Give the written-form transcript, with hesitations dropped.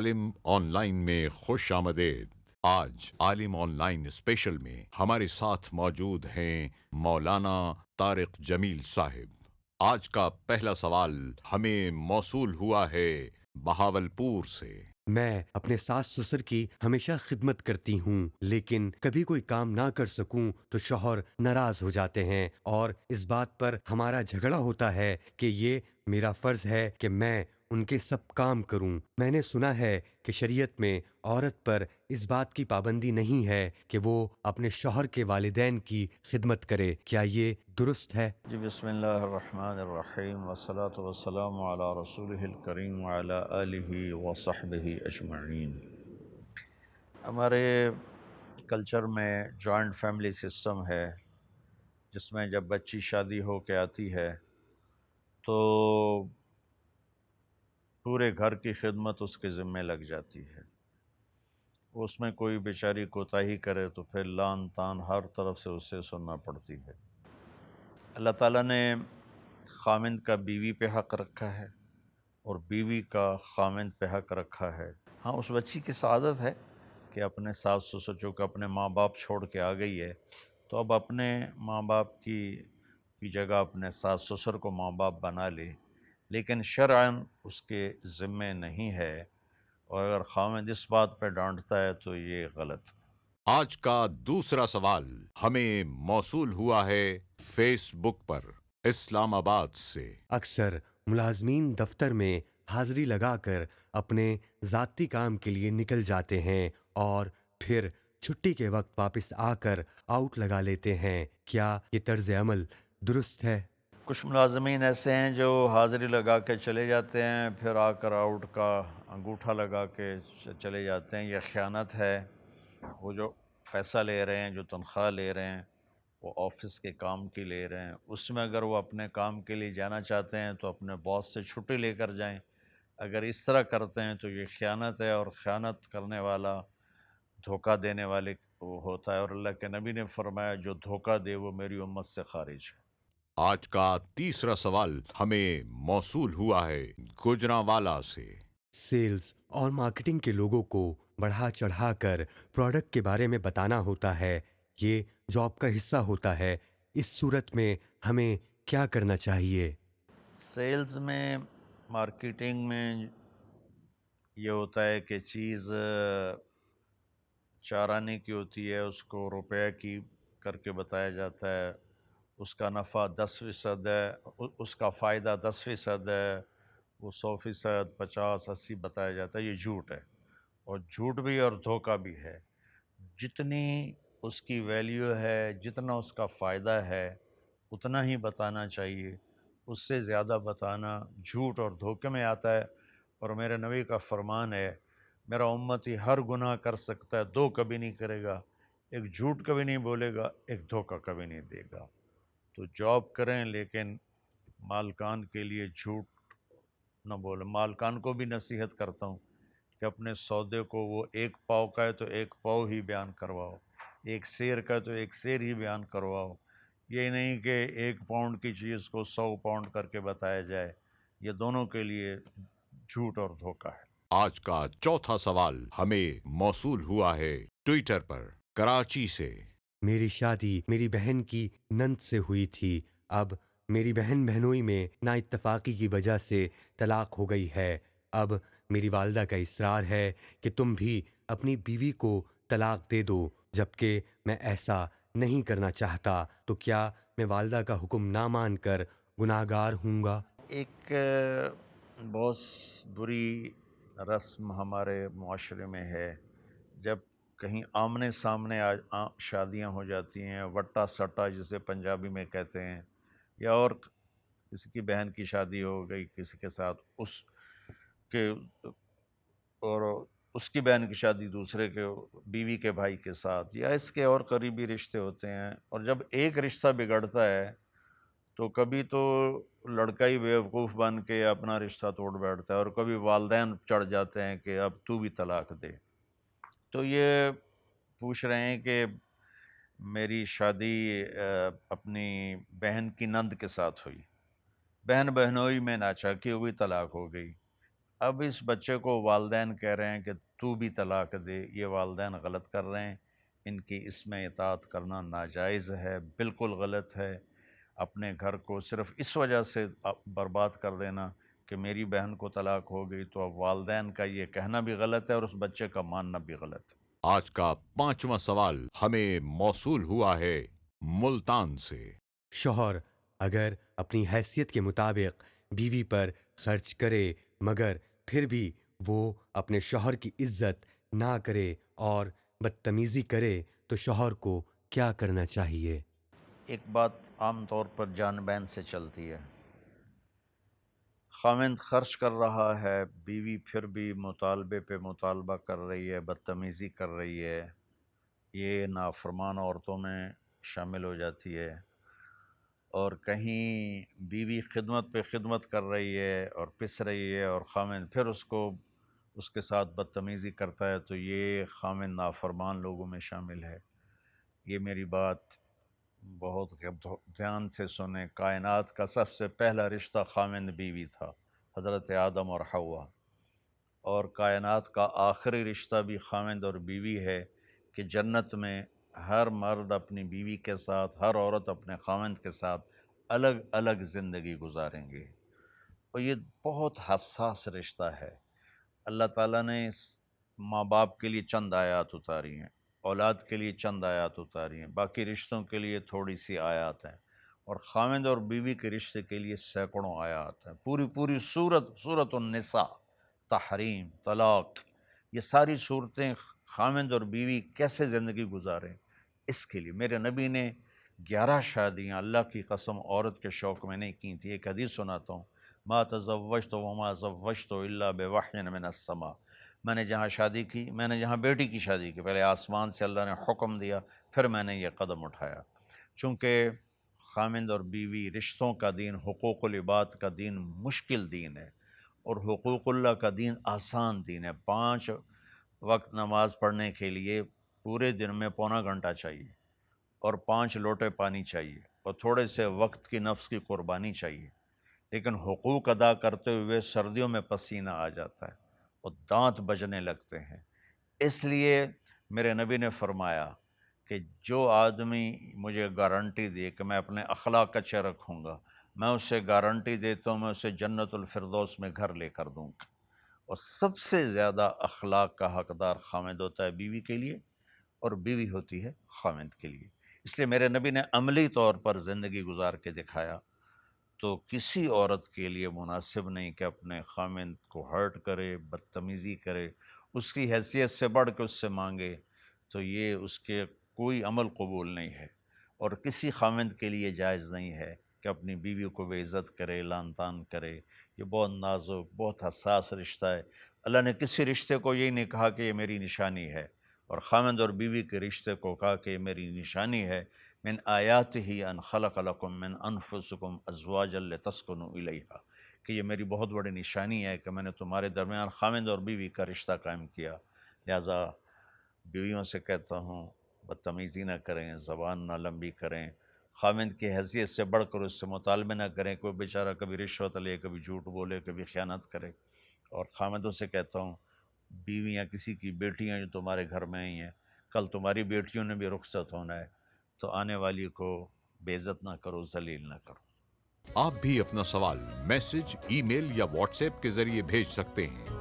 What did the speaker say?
Alam on line میں خوش آمدید۔ آج عالم آن لائن اسپیشل میں ہمارے ساتھ موجود ہیں مولانا طارق جمیل صاحب۔ آج کا پہلا سوال ہمیں موصول ہوا ہے بہاولپور سے۔ میں اپنے ساس سسر کی ہمیشہ خدمت کرتی ہوں، لیکن کبھی کوئی کام نہ کر سکوں تو شوہر ناراض ہو جاتے ہیں اور اس بات پر ہمارا جھگڑا ہوتا ہے کہ یہ میرا فرض ہے کہ میں ان کے سب کام کروں۔ میں نے سنا ہے کہ شریعت میں عورت پر اس بات کی پابندی نہیں ہے کہ وہ اپنے شوہر کے والدین کی خدمت کرے، کیا یہ درست ہے؟ جی بسم اللہ الرحمن الرحیم والصلاة والسلام علی رسولہ الکریم وعلی آلہ وصحبہ اجمعین۔ ہمارے کلچر میں جوائنٹ فیملی سسٹم ہے، جس میں جب بچی شادی ہو کے آتی ہے تو پورے گھر کی خدمت اس کے ذمے لگ جاتی ہے۔ اس میں کوئی بیچاری کوتاہی کرے تو پھر لان تان ہر طرف سے اسے سننا پڑتی ہے۔ اللہ تعالیٰ نے خامند کا بیوی پہ حق رکھا ہے اور بیوی کا خامند پہ حق رکھا ہے۔ ہاں، اس بچی کی سعادت ہے کہ اپنے ساس سسر چونکہ اپنے ماں باپ چھوڑ کے آ گئی ہے تو اب اپنے ماں باپ کی جگہ اپنے ساس سسر کو ماں باپ بنا لے، لیکن شرعاً اس کے ذمے نہیں ہے، اور اگر خامند اس بات پہ ڈانٹتا ہے تو یہ غلط۔ آج کا دوسرا سوال ہمیں موصول ہوا ہے فیس بک پر اسلام آباد سے۔ اکثر ملازمین دفتر میں حاضری لگا کر اپنے ذاتی کام کے لیے نکل جاتے ہیں اور پھر چھٹی کے وقت واپس آ کر آؤٹ لگا لیتے ہیں، کیا یہ طرز عمل درست ہے؟ کچھ ملازمین ایسے ہیں جو حاضری لگا کے چلے جاتے ہیں، پھر آ کر آؤٹ کا انگوٹھا لگا کے چلے جاتے ہیں۔ یہ خیانت ہے۔ وہ جو پیسہ لے رہے ہیں، جو تنخواہ لے رہے ہیں، وہ آفس کے کام کی لے رہے ہیں، اس میں اگر وہ اپنے کام کے لیے جانا چاہتے ہیں تو اپنے باس سے چھٹی لے کر جائیں۔ اگر اس طرح کرتے ہیں تو یہ خیانت ہے، اور خیانت کرنے والا دھوکہ دینے والے وہ ہوتا ہے، اور اللہ کے نبی نے فرمایا جو دھوکہ دے وہ میری امت سے خارج ہے۔ آج کا تیسرا سوال ہمیں موصول ہوا ہے گوجرانوالا سے۔ سیلز اور مارکیٹنگ کے لوگوں کو بڑھا چڑھا کر پروڈکٹ کے بارے میں بتانا ہوتا ہے، یہ جاب کا حصہ ہوتا ہے۔ اس صورت میں ہمیں کیا کرنا چاہیے؟ سیلز میں، مارکیٹنگ میں یہ ہوتا ہے کہ چیز 4 آنے کی ہوتی ہے، اس کو روپے کی کر کے بتایا جاتا ہے، اس کا نفع 10% ہے، اس کا فائدہ 10% ہے، وہ 100%، 50، 80 بتایا جاتا ہے۔ یہ جھوٹ ہے، اور جھوٹ بھی اور دھوکہ بھی ہے۔ جتنی اس کی ویلیو ہے، جتنا اس کا فائدہ ہے، اتنا ہی بتانا چاہیے۔ اس سے زیادہ بتانا جھوٹ اور دھوکے میں آتا ہے، اور میرے نبی کا فرمان ہے میرا امتی ہر گناہ کر سکتا ہے، 2 کبھی نہیں کرے گا، ایک جھوٹ کبھی نہیں بولے گا، ایک دھوکہ کبھی نہیں دے گا۔ تو جاب کریں لیکن مالکان کے لیے جھوٹ نہ بولیں۔ مالکان کو بھی نصیحت کرتا ہوں کہ اپنے سودے کو وہ 1 پاؤ کا ہے تو 1 پاؤ ہی بیان کرواؤ، 1 سیر کا ہے تو 1 سیر ہی بیان کرواؤ۔ یہ نہیں کہ 1 پاؤنڈ کی چیز کو 100 پاؤنڈ کر کے بتایا جائے، یہ دونوں کے لیے جھوٹ اور دھوکہ ہے۔ آج کا چوتھا سوال ہمیں موصول ہوا ہے ٹویٹر پر کراچی سے۔ میری شادی میری بہن کی نند سے ہوئی تھی، اب میری بہن بہنوئی میں نا اتفاقی کی وجہ سے طلاق ہو گئی ہے۔ اب میری والدہ کا اصرار ہے کہ تم بھی اپنی بیوی کو طلاق دے دو، جبکہ میں ایسا نہیں کرنا چاہتا، تو کیا میں والدہ کا حکم نہ مان کر گناہ گار ہوں گا؟ ایک بہت بری رسم ہمارے معاشرے میں ہے، جب کہیں آمنے سامنے شادیاں ہو جاتی ہیں، وٹا سٹا جسے پنجابی میں کہتے ہیں، یا اور کسی کی بہن کی شادی ہو گئی کسی کے ساتھ، کے اور اس کی بہن کی شادی دوسرے کے بیوی کے بھائی کے ساتھ، یا اس کے اور قریبی رشتے ہوتے ہیں، اور جب ایک رشتہ بگڑتا ہے تو کبھی تو لڑکا ہی بیوقوف بن کے اپنا رشتہ توڑ بیٹھتا ہے، اور کبھی والدین چڑھ جاتے ہیں کہ اب تو بھی طلاق دے۔ تو یہ پوچھ رہے ہیں کہ میری شادی اپنی بہن کی نند کے ساتھ ہوئی، بہن بہنوئی میں ناچاکی ہوئی، طلاق ہو گئی، اب اس بچے کو والدین کہہ رہے ہیں کہ تو بھی طلاق دے، یہ والدین غلط کر رہے ہیں، ان کی اس میں اطاعت کرنا ناجائز ہے، بالکل غلط ہے۔ اپنے گھر کو صرف اس وجہ سے برباد کر دینا کہ میری بہن کو طلاق ہو گئی، تو اب والدین کا یہ کہنا بھی غلط ہے اور اس بچے کا ماننا بھی غلط ہے۔ آج کا 5واں سوال ہمیں موصول ہوا ہے ملتان سے۔ شوہر اگر اپنی حیثیت کے مطابق بیوی پر خرچ کرے مگر پھر بھی وہ اپنے شوہر کی عزت نہ کرے اور بدتمیزی کرے تو شوہر کو کیا کرنا چاہیے؟ ایک بات عام طور پر جان بین سے چلتی ہے، خاوند خرچ کر رہا ہے، بیوی پھر بھی مطالبے پہ مطالبہ کر رہی ہے، بدتمیزی کر رہی ہے، یہ نافرمان عورتوں میں شامل ہو جاتی ہے۔ اور کہیں بیوی خدمت پہ خدمت کر رہی ہے اور پس رہی ہے اور خاوند پھر اس کے ساتھ بدتمیزی کرتا ہے، تو یہ خاوند نافرمان لوگوں میں شامل ہے۔ یہ میری بات بہت دھیان سے سنیں، کائنات کا سب سے پہلا رشتہ خاوند بیوی تھا، حضرت آدم اور حوا، اور کائنات کا آخری رشتہ بھی خاوند اور بیوی ہے کہ جنت میں ہر مرد اپنی بیوی کے ساتھ، ہر عورت اپنے خاوند کے ساتھ الگ الگ زندگی گزاریں گے، اور یہ بہت حساس رشتہ ہے۔ اللہ تعالیٰ نے اس ماں باپ کے لیے چند آیات اتاری ہیں، اولاد کے لیے چند آیات اتاری ہیں، باقی رشتوں کے لیے تھوڑی سی آیات ہیں، اور خاوند اور بیوی کے رشتے کے لیے سینکڑوں آیات ہیں۔ پوری سورۃ النساء، تحریم، طلاق، یہ ساری صورتیں خاوند اور بیوی کیسے زندگی گزاریں اس کے لیے۔ میرے نبی نے 11 شادیاں اللہ کی قسم عورت کے شوق میں نہیں کی تھی۔ ایک حدیث سناتا ہوں، ما تزوجت وما زوجت الا بوحی من السماء، میں نے جہاں شادی کی، میں نے جہاں بیٹی کی شادی کی، پہلے آسمان سے اللہ نے حکم دیا، پھر میں نے یہ قدم اٹھایا۔ چونکہ خاوند اور بیوی رشتوں کا دین، حقوق العباد کا دین مشکل دین ہے، اور حقوق اللہ کا دین آسان دین ہے۔ 5 وقت نماز پڑھنے کے لیے پورے دن میں پونا گھنٹہ چاہیے، اور 5 لوٹے پانی چاہیے، اور تھوڑے سے وقت کی نفس کی قربانی چاہیے، لیکن حقوق ادا کرتے ہوئے سردیوں میں پسینہ آ جاتا ہے اور دانت بجنے لگتے ہیں۔ اس لیے میرے نبی نے فرمایا کہ جو آدمی مجھے گارنٹی دے کہ میں اپنے اخلاق اچھے رکھوں گا، میں اسے گارنٹی دیتا ہوں میں اسے جنت الفردوس میں گھر لے کر دوں گا۔ اور سب سے زیادہ اخلاق کا حقدار خاوند ہوتا ہے بیوی کے لیے، اور بیوی ہوتی ہے خاوند کے لیے۔ اس لیے میرے نبی نے عملی طور پر زندگی گزار کے دکھایا، تو کسی عورت کے لیے مناسب نہیں کہ اپنے خاوند کو ہرٹ کرے، بدتمیزی کرے، اس کی حیثیت سے بڑھ کے اس سے مانگے، تو یہ اس کے کوئی عمل قبول نہیں ہے، اور کسی خاوند کے لیے جائز نہیں ہے کہ اپنی بیوی کو بے عزت کرے، لعن طعن کرے۔ یہ بہت نازک، بہت حساس رشتہ ہے۔ اللہ نے کسی رشتے کو یہ نہیں کہا کہ یہ میری نشانی ہے، اور خاوند اور بیوی کے رشتے کو کہا کہ یہ میری نشانی ہے۔ من آیاتہ ان خلق لکم من انفسکم ازواجا لتسکنوا الیہا، کہ یہ میری بہت بڑی نشانی ہے کہ میں نے تمہارے درمیان خاوند اور بیوی کا رشتہ قائم کیا۔ لہٰذا بیویوں سے کہتا ہوں بدتمیزی نہ کریں، زبان نہ لمبی کریں، خاوند کی حیثیت سے بڑھ کر اس سے مطالبے نہ کریں۔ کوئی بیچارہ کبھی رشوت لے، کبھی جھوٹ بولے، کبھی خیانت کرے۔ اور خاوندوں سے کہتا ہوں بیویاں کسی کی بیٹیاں جو تمہارے گھر میں ہی ہیں، کل تمہاری بیٹیوں نے بھی رخصت ہونا ہے، تو آنے والی کو بے عزت نہ کرو، ذلیل نہ کرو۔ آپ بھی اپنا سوال میسج، ای میل یا واٹس ایپ کے ذریعے بھیج سکتے ہیں۔